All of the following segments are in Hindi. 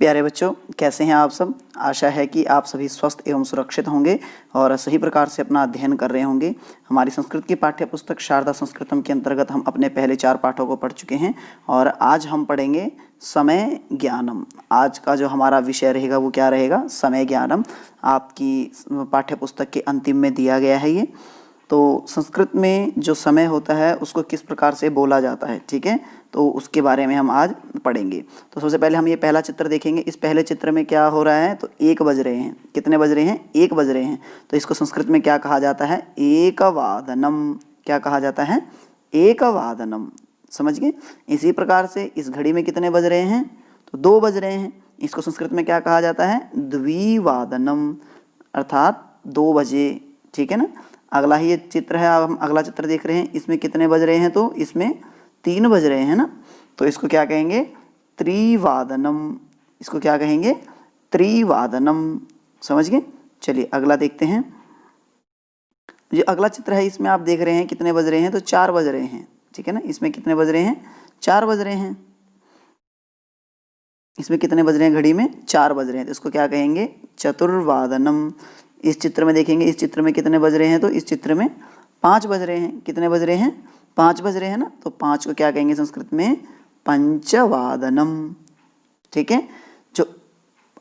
प्यारे बच्चों, कैसे हैं आप सब। आशा है कि आप सभी स्वस्थ एवं सुरक्षित होंगे और सही प्रकार से अपना अध्ययन कर रहे होंगे। हमारी संस्कृत की पाठ्य पुस्तक शारदा संस्कृतम के अंतर्गत हम अपने पहले 4 पाठों को पढ़ चुके हैं और आज हम पढ़ेंगे समय ज्ञानम। आज का जो हमारा विषय रहेगा वो क्या रहेगा, समय ज्ञानम। आपकी पाठ्य पुस्तक के अंतिम में दिया गया है ये। तो संस्कृत में जो समय होता है उसको किस प्रकार से बोला जाता है, ठीक है, तो उसके बारे में हम आज पढ़ेंगे। तो सबसे पहले हम ये पहला चित्र देखेंगे। इस पहले चित्र में क्या हो रहा है, तो 1 बज रहे हैं। कितने बज रहे हैं, 1 बज रहे हैं। तो इसको संस्कृत में क्या कहा जाता है, एकवादनम। क्या कहा जाता है, एकवादनम। समझ गए। इसी प्रकार से इस घड़ी में कितने बज रहे हैं, तो 2 बज रहे हैं। इसको संस्कृत में क्या कहा जाता है, द्विवादनम, अर्थात 2 बजे। ठीक है ना। अगला ही ये चित्र है, अब हम अगला चित्र देख रहे हैं। इसमें कितने बज रहे हैं, तो इसमें 3 बज रहे हैं ना। तो इसको क्या कहेंगे, त्रिवादनम। इसको क्या कहेंगे, त्रिवादनम। समझ गए। चलिए अगला देखते हैं। जो अगला चित्र है इसमें आप देख रहे हैं कितने बज रहे हैं, तो 4 बज रहे हैं। ठीक है ना। इसमें कितने बज रहे हैं, 4 बज रहे हैं। इसमें कितने बज रहे हैं, घड़ी में 4 बज रहे हैं। तो इसको क्या कहेंगे, चतुर्वादनम। इस चित्र में देखेंगे, इस चित्र में कितने बज रहे हैं, तो इस चित्र में 5 बज रहे हैं। कितने बज रहे हैं, 5 बज रहे हैं ना। तो 5 को क्या कहेंगे संस्कृत में, पंचवादनम। ठीक है। जो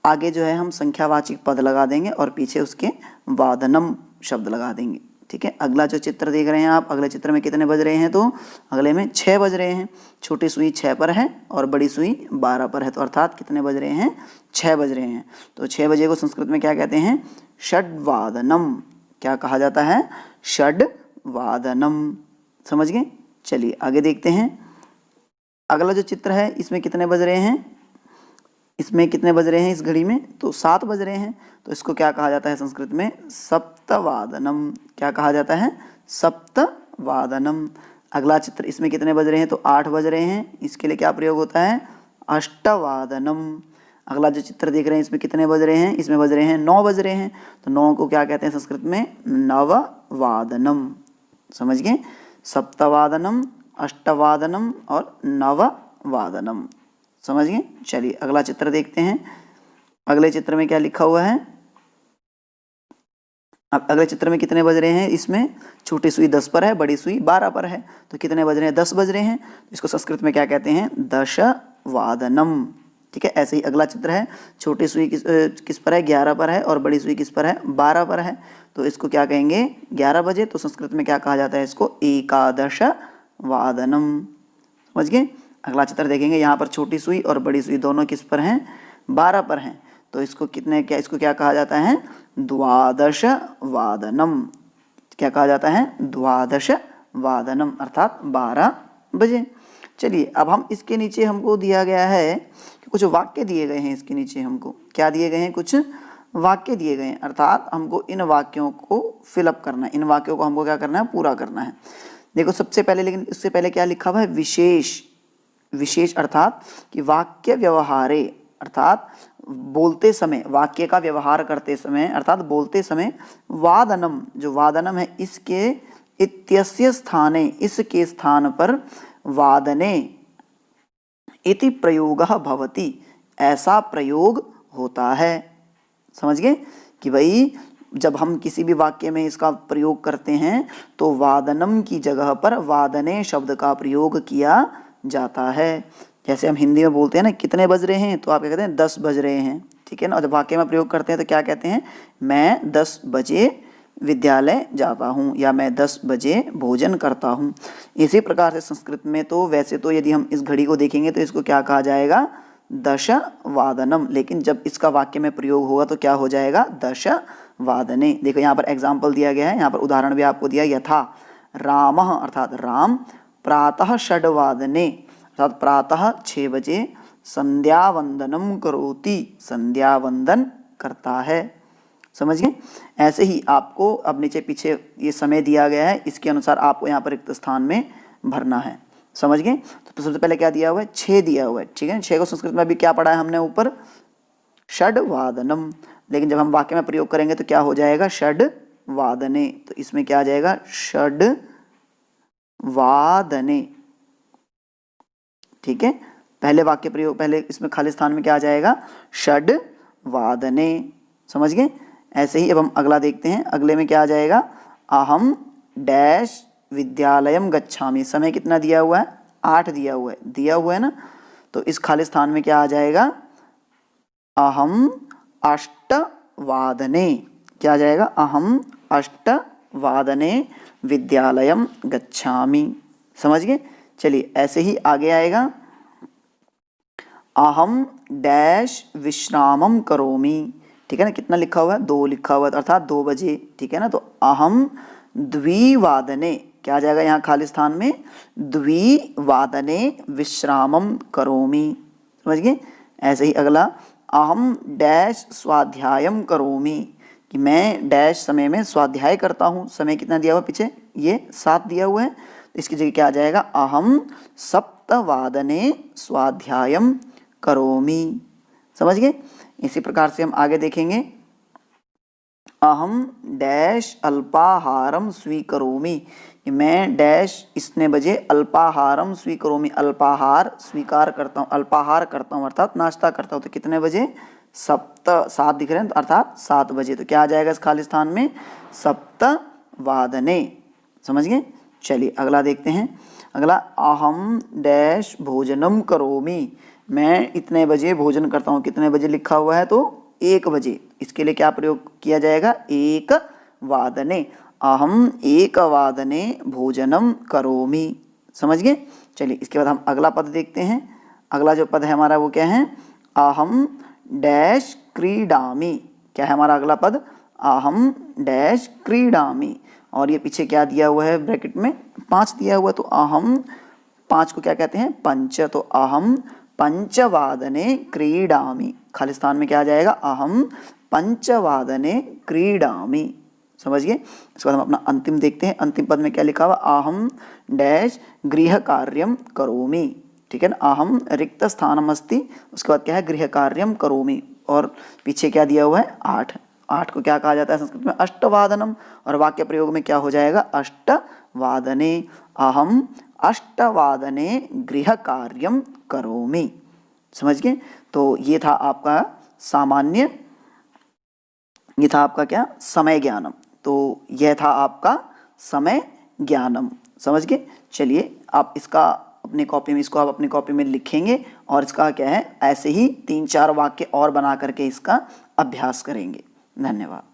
आगे जो है हम संख्यावाचक पद लगा देंगे और पीछे उसके वादनम शब्द लगा देंगे। ठीक है। अगला जो चित्र देख रहे हैं आप, अगले चित्र में कितने बज रहे हैं, तो अगले में 6 बज रहे हैं। छोटी सुई 6 पर है और बड़ी सुई 12 पर है। तो अर्थात कितने बज रहे हैं, 6 बज रहे हैं। तो 6 बजे को संस्कृत में क्या कहते हैं, षड्वादनम। क्या कहा जाता है, षड्वादनम। समझ गए। चलिए आगे देखते हैं। अगला जो चित्र है इसमें कितने बज रहे हैं, इसमें कितने बज रहे हैं इस घड़ी में, तो 7 बज रहे हैं। तो इसको क्या कहा जाता है संस्कृत में, सप्तवादनम। क्या कहा जाता है, सप्तवादनम। अगला चित्र, इसमें कितने बज रहे हैं, तो 8 बज रहे हैं। इसके लिए क्या प्रयोग होता है, अष्टवादनम। अगला जो चित्र देख रहे हैं इसमें कितने बज रहे हैं, इसमें बज रहे हैं 9 बज रहे हैं। तो 9 को क्या कहते हैं संस्कृत में, नववादनम। समझ गए। सप्तवादनम, अष्टवादनम और नववादनम। समझ गए। चलिए अगला चित्र देखते हैं। अगले चित्र में क्या लिखा हुआ है, अब अगले चित्र में कितने बज रहे हैं, इसमें छोटी सुई 10 पर है, बड़ी सुई 12 पर है। तो कितने बज रहे हैं, 10 बज रहे हैं। इसको संस्कृत में क्या कहते हैं, दशवादनम। ठीक है। ऐसे ही अगला चित्र है, छोटी सुई किस पर है, 11 पर है और बड़ी सुई किस पर है, 12 पर है। तो इसको क्या कहेंगे, 11 बजे। तो संस्कृत में क्या कहा जाता है, इसको एकादश वादनम। समझ गए। अगला चित्र देखेंगे, यहाँ पर छोटी सुई और बड़ी सुई दोनों किस पर हैं, 12 पर हैं। तो इसको इसको क्या कहा जाता है, द्वादश वादनम। क्या कहा जाता है, द्वादश वादनम, अर्थात 12 बजे। चलिए अब हम इसके नीचे हमको दिया गया है कि कुछ वाक्य दिए गए हैं। इसके नीचे हमको क्या दिए गए हैं, कुछ वाक्य दिए गए हैं। अर्थात हमको इन वाक्यों को फिलअप करना है, इन वाक्यों को हमको क्या करना है, पूरा करना है। देखो सबसे पहले, लेकिन इससे पहले क्या लिखा हुआ है, विशेष। विशेष अर्थात कि वाक्य व्यवहारे, अर्थात बोलते समय, वाक्य का व्यवहार करते समय, अर्थात बोलते समय वादनम, जो वादनम है इसके इत्यस्य स्थाने, इसके स्थान पर वादने इति प्रयोगः भवति, ऐसा प्रयोग होता है। समझ गए कि भाई जब हम किसी भी वाक्य में इसका प्रयोग करते हैं तो वादनम की जगह पर वादने शब्द का प्रयोग किया जाता है। जैसे हम हिंदी में बोलते हैं ना, कितने बज रहे हैं, तो आप क्या कहते हैं, 10 बज रहे हैं। ठीक है ना। और जब वाक्य में प्रयोग करते हैं तो क्या कहते हैं, मैं 10 बजे विद्यालय जाता हूँ या मैं 10 बजे भोजन करता हूँ। इसी प्रकार से संस्कृत में तो वैसे तो यदि हम इस घड़ी को देखेंगे तो इसको क्या कहा जाएगा, दशवादनम। लेकिन जब इसका वाक्य में प्रयोग होगा तो क्या हो जाएगा, दशवादने। देखो यहाँ पर एग्जाम्पल दिया गया है, यहाँ पर उदाहरण भी आपको दिया, यथा रामः, अर्थात राम, प्रातः षड्वादने, अर्थात प्रातः 6 बजे, संध्या वंदनम करोति, संध्या वंदन करता है। समझ गए। ऐसे ही आपको अब नीचे पीछे ये समय दिया गया है, इसके अनुसार आपको यहाँ पर रिक्त स्थान में भरना है। समझ गए। तो सबसे पहले क्या दिया हुआ है, 6 दिया हुआ है। ठीक है। 6 को संस्कृत में अभी क्या पढ़ा है हमने ऊपर, षड्वादनम। लेकिन जब हम वाक्य में प्रयोग करेंगे तो क्या हो जाएगा, षड्वादने। तो इसमें क्या आ जाएगा, षड्वादने। ठीक है। पहले वाक्य प्रयोग, पहले इसमें खाली स्थान में क्या आ जाएगा, षड् वादने। समझ गए। ऐसे ही अब हम अगला देखते हैं। अगले में क्या आ जाएगा, अहम डैश विद्यालयम गच्छामि। समय कितना दिया हुआ है, 8 दिया हुआ है ना। तो इस खाली स्थान में क्या आ जाएगा, अहम अष्टवादने। क्या आ जाएगा, अहम अष्टवादने विद्यालयम गच्छामि। समझ गए। चलिए ऐसे ही आगे आएगा, अहम डैश विश्रामम करोमि। ठीक है ना, कितना लिखा हुआ है, 2 लिखा हुआ है, अर्थात 2 बजे। ठीक है ना। तो अहम द्विवादने, क्या आ जाएगा यहाँ खाली स्थान में, द्विवादने विश्रामम करोमि। समझ गए। ऐसे ही अगला, अहम डैश स्वाध्यायम करोमि, कि मैं डैश समय में स्वाध्याय करता हूँ। समय कितना दिया हुआ पीछे, ये 7 दिया हुआ है। तो इसकी जगह क्या आ जाएगा, अहम सप्तवादने स्वाध्यायम करोमि। समझ गए। इसी प्रकार से हम आगे देखेंगे, अहम डैश अल्पाहारम स्वीकरोमि, कि मैं डैश इतने बजे अल्पाहारम स्वीकरोमि, अल्पाहार स्वीकार करता हूँ, अल्पाहार करता हूँ अर्थात नाश्ता करता हूँ। तो कितने बजे, 7 दिख रहे हैं, तो अर्थात 7 बजे। तो क्या आ जाएगा इस खाली स्थान में, सप्तवादने। समझ गए। चलिए अगला देखते हैं। अगला, अहम डैश भोजनम करोमि, मैं इतने बजे भोजन करता हूँ। कितने बजे लिखा हुआ है, तो 1 बजे। इसके लिए क्या प्रयोग किया जाएगा, 1 वादने, अहम 1 वादने भोजनम करोमि। समझ गए। चलिए इसके बाद हम अगला पद देखते हैं। अगला जो पद है हमारा वो क्या है, अहम डैश क्रीडामि। क्या है हमारा अगला पद, अहम डैश क्रीडामि। और ये पीछे क्या दिया हुआ है ब्रैकेट में, 5 दिया हुआ है। तो अहम, 5 को क्या कहते हैं, पंच। तो अहम पंचवादने क्रीडामि। खाली स्थान में क्या आ जाएगा, अहम पंचवादने क्रीडामि। समझ गए। इसके बाद हम अपना अंतिम देखते हैं। अंतिम पद में क्या लिखा हुआ, अहम डैश गृह कार्यम करोमि। ठीक है ना, अहम रिक्त स्थानम अस्ति, उसके बाद क्या है, गृह कार्यम करोमि। और पीछे क्या दिया हुआ है, 8। 8 को क्या कहा जाता है संस्कृत में, अष्टवादनम। और वाक्य प्रयोग में क्या हो जाएगा, अष्टवादने, अहम अष्टवादने गृह कार्यम करोमि। समझ गए। तो ये था आपका सामान्य, ये था आपका क्या, समय ज्ञानम। तो यह था आपका समय ज्ञानम। समझ गए। चलिए आप इसका अपनी कॉपी में, इसको आप अपनी कॉपी में लिखेंगे और इसका क्या है, ऐसे ही 3-4 वाक्य और बना करके इसका अभ्यास करेंगे। धन्यवाद।